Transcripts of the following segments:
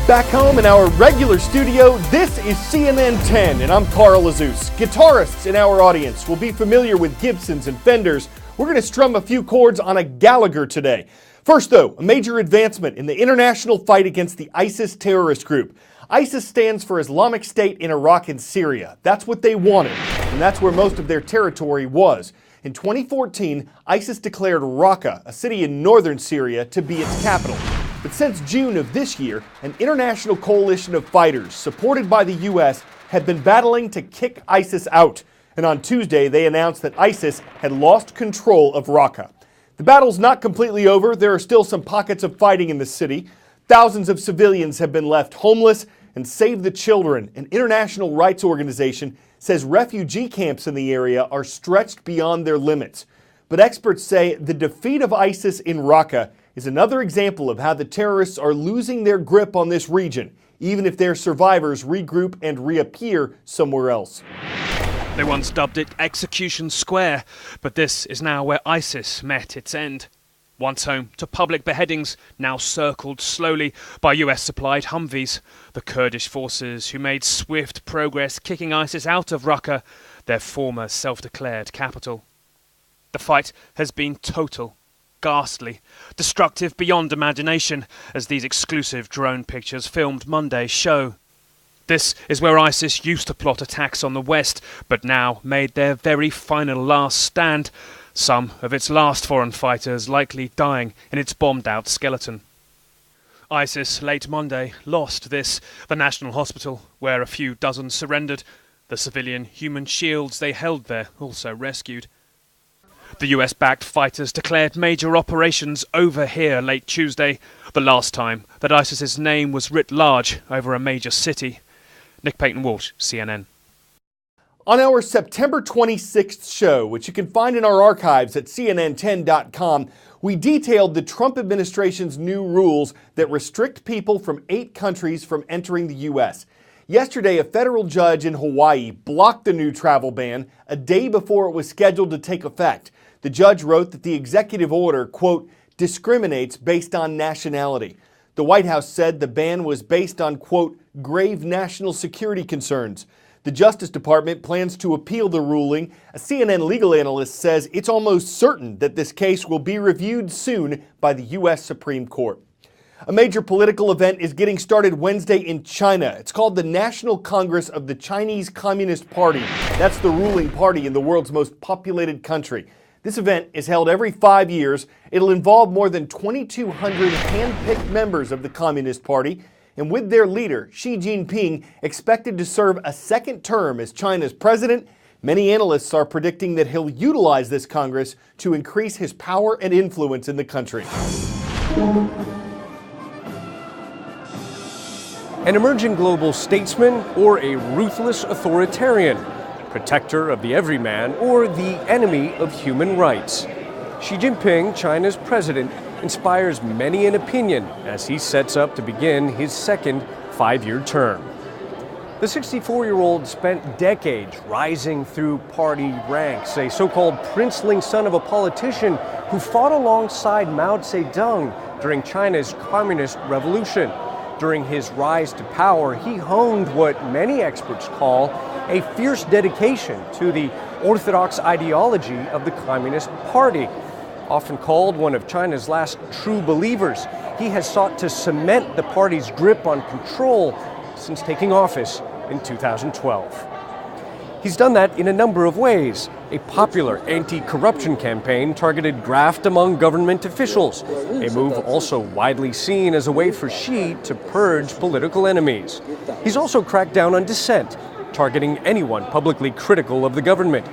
Back home in our regular studio, this is CNN 10, and I'm Carl Azus. Guitarists in our audience will be familiar with Gibsons and Fenders. We're going to strum a few chords on a Gallagher today. First, though, a major advancement in the international fight against the ISIS terrorist group. ISIS stands for Islamic State in Iraq and Syria. That's what they wanted, and that's where most of their territory was. In 2014, ISIS declared Raqqa, a city in northern Syria, to be its capital. But since June of this year, an international coalition of fighters, supported by the U.S., had been battling to kick ISIS out. And on Tuesday, they announced that ISIS had lost control of Raqqa. The battle's not completely over. There are still some pockets of fighting in the city. Thousands of civilians have been left homeless, and Save the Children, an international rights organization, says refugee camps in the area are stretched beyond their limits. But experts say the defeat of ISIS in Raqqa is another example of how the terrorists are losing their grip on this region, even if their survivors regroup and reappear somewhere else. They once dubbed it Execution Square, but this is now where ISIS met its end. Once home to public beheadings, now circled slowly by US-supplied Humvees, the Kurdish forces who made swift progress kicking ISIS out of Raqqa, their former self-declared capital. The fight has been total, ghastly, destructive beyond imagination, as these exclusive drone pictures filmed Monday show. This is where ISIS used to plot attacks on the West, but now made their very final last stand, some of its last foreign fighters likely dying in its bombed-out skeleton. ISIS, late Monday, lost the National Hospital, where a few dozen surrendered. The civilian human shields they held there also rescued. The US-backed fighters declared major operations over here late Tuesday, the last time that ISIS's name was writ large over a major city. Nick Payton-Walsh, CNN. On our September 26th show, which you can find in our archives at CNN10.com, we detailed the Trump administration's new rules that restrict people from 8 countries from entering the U.S. Yesterday, a federal judge in Hawaii blocked the new travel ban a day before it was scheduled to take effect. The judge wrote that the executive order, quote, discriminates based on nationality. The White House said the ban was based on, quote, grave national security concerns. The Justice Department plans to appeal the ruling. A CNN legal analyst says it's almost certain that this case will be reviewed soon by the U.S. Supreme Court. A major political event is getting started Wednesday in China. It's called the National Congress of the Chinese Communist Party. That's the ruling party in the world's most populated country. This event is held every 5 years. It'll involve more than 2,200 hand-picked members of the Communist Party, and with their leader, Xi Jinping, expected to serve a second term as China's president. Many analysts are predicting that he'll utilize this Congress to increase his power and influence in the country. An emerging global statesman or a ruthless authoritarian, protector of the everyman or the enemy of human rights. Xi Jinping, China's president, inspires many an opinion as he sets up to begin his second 5-year term. The 64-year-old spent decades rising through party ranks, a so-called princeling son of a politician who fought alongside Mao Zedong during China's communist revolution. During his rise to power, he honed what many experts call a fierce dedication to the orthodox ideology of the Communist Party. Often called one of China's last true believers, he has sought to cement the party's grip on control since taking office in 2012. He's done that in a number of ways. A popular anti-corruption campaign targeted graft among government officials, a move also widely seen as a way for Xi to purge political enemies. He's also cracked down on dissent, targeting anyone publicly critical of the government.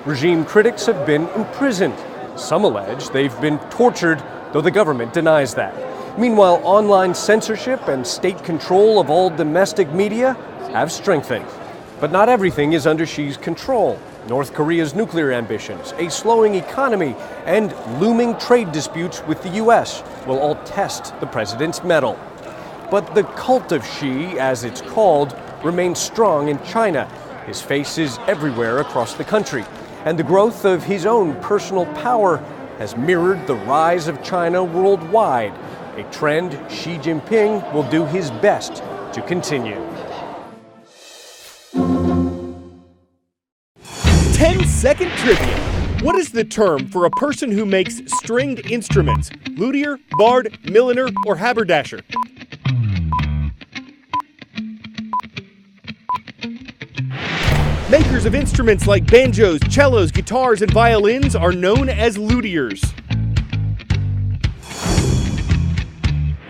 Regime critics have been imprisoned. Some allege they've been tortured, though the government denies that. Meanwhile, online censorship and state control of all domestic media have strengthened. But not everything is under Xi's control. North Korea's nuclear ambitions, a slowing economy, and looming trade disputes with the U.S. will all test the president's mettle. But the cult of Xi, as it's called, remains strong in China. His face is everywhere across the country, and the growth of his own personal power has mirrored the rise of China worldwide, a trend Xi Jinping will do his best to continue. 10-second trivia. What is the term for a person who makes stringed instruments? Luthier, bard, milliner, or haberdasher? Makers of instruments like banjos, cellos, guitars, and violins are known as luthiers.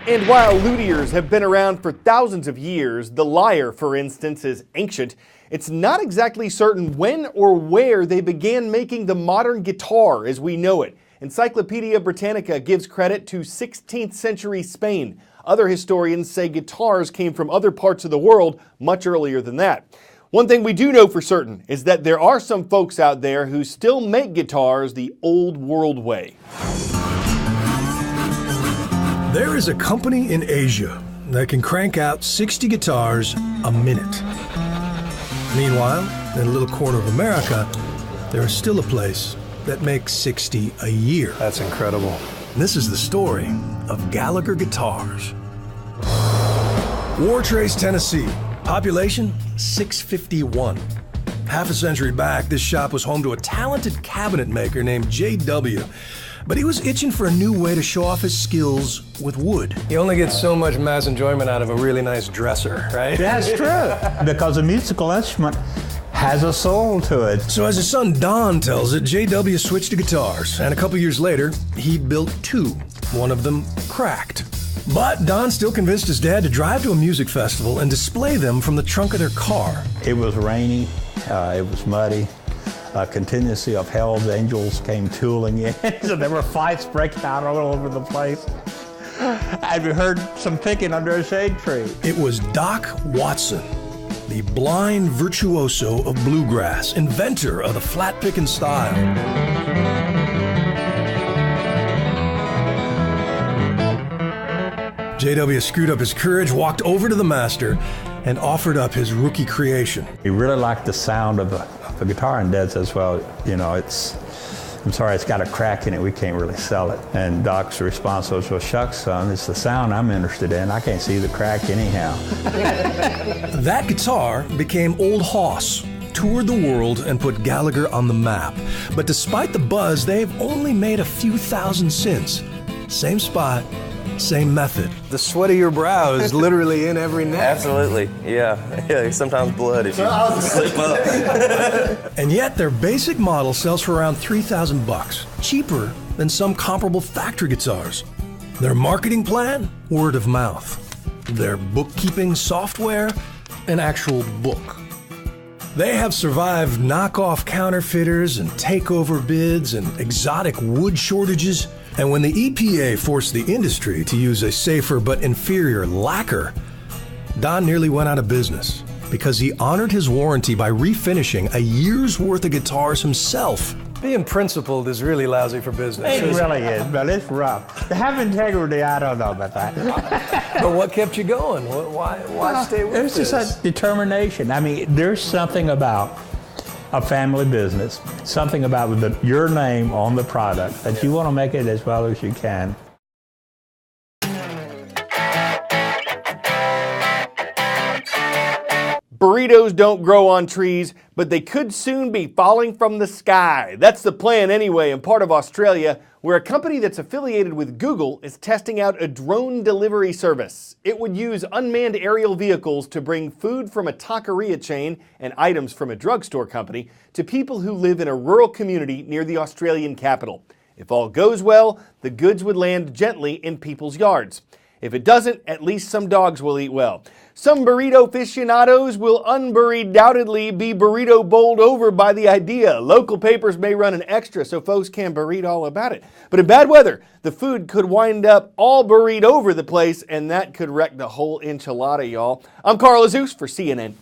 And while luthiers have been around for thousands of years, the lyre, for instance, is ancient, it's not exactly certain when or where they began making the modern guitar as we know it. Encyclopedia Britannica gives credit to 16th century Spain. Other historians say guitars came from other parts of the world much earlier than that. One thing we do know for certain is that there are some folks out there who still make guitars the old world way. There is a company in Asia that can crank out 60 guitars a minute. Meanwhile, in a little corner of America, there is still a place that makes 60 a year. That's incredible. This is the story of Gallagher Guitars. Wartrace, Tennessee. Population 651. Half a century back, this shop was home to a talented cabinet maker named J.W. But he was itching for a new way to show off his skills with wood. You only get so much mass enjoyment out of a really nice dresser, right? That's true, because a musical instrument has a soul to it. So as his son Don tells it, J.W. switched to guitars, and a couple years later, he built two. One of them cracked. But Don still convinced his dad to drive to a music festival and display them from the trunk of their car. It was rainy, it was muddy. A contingency of Hell's Angels came tooling in, so there were fights breaking out all over the place. And we heard some picking under a shade tree. It was Doc Watson, the blind virtuoso of bluegrass, inventor of the flat-picking style. J.W. screwed up his courage, walked over to the master, and offered up his rookie creation. He really liked the sound of the guitar, and Dad says, well, you know, I'm sorry, it's got a crack in it, we can't really sell it. And Doc's response was, well, shucks, son, it's the sound I'm interested in. I can't see the crack anyhow. That guitar became Old Hoss, toured the world, and put Gallagher on the map. But despite the buzz, they've only made a few thousand since. Same spot, same method. The sweat of your brow is literally in every neck. Absolutely, yeah. Sometimes blood if you slip up. And yet their basic model sells for around $3,000, cheaper than some comparable factory guitars. Their marketing plan? Word of mouth. Their bookkeeping software? An actual book. They have survived knockoff counterfeiters and takeover bids and exotic wood shortages. And when the EPA forced the industry to use a safer but inferior lacquer, Don nearly went out of business because he honored his warranty by refinishing a year's worth of guitars himself. Being principled is really lousy for business. It really is, but it's rough. To have integrity, I don't know about that. But what kept you going? Why stay with this? It's just a determination. I mean, there's something about a family business, something about your name on the product that you want to make it as well as you can. Burritos don't grow on trees, but they could soon be falling from the sky. That's the plan anyway, in part of Australia, where a company that's affiliated with Google is testing out a drone delivery service. It would use unmanned aerial vehicles to bring food from a taqueria chain and items from a drugstore company to people who live in a rural community near the Australian capital. If all goes well, the goods would land gently in people's yards. If it doesn't, at least some dogs will eat well. Some burrito aficionados will undoubtedly be burrito bowled over by the idea. Local papers may run an extra so folks can burrito all about it. But in bad weather, the food could wind up all burrito over the place, and that could wreck the whole enchilada, y'all. I'm Carl Azuz for CNN.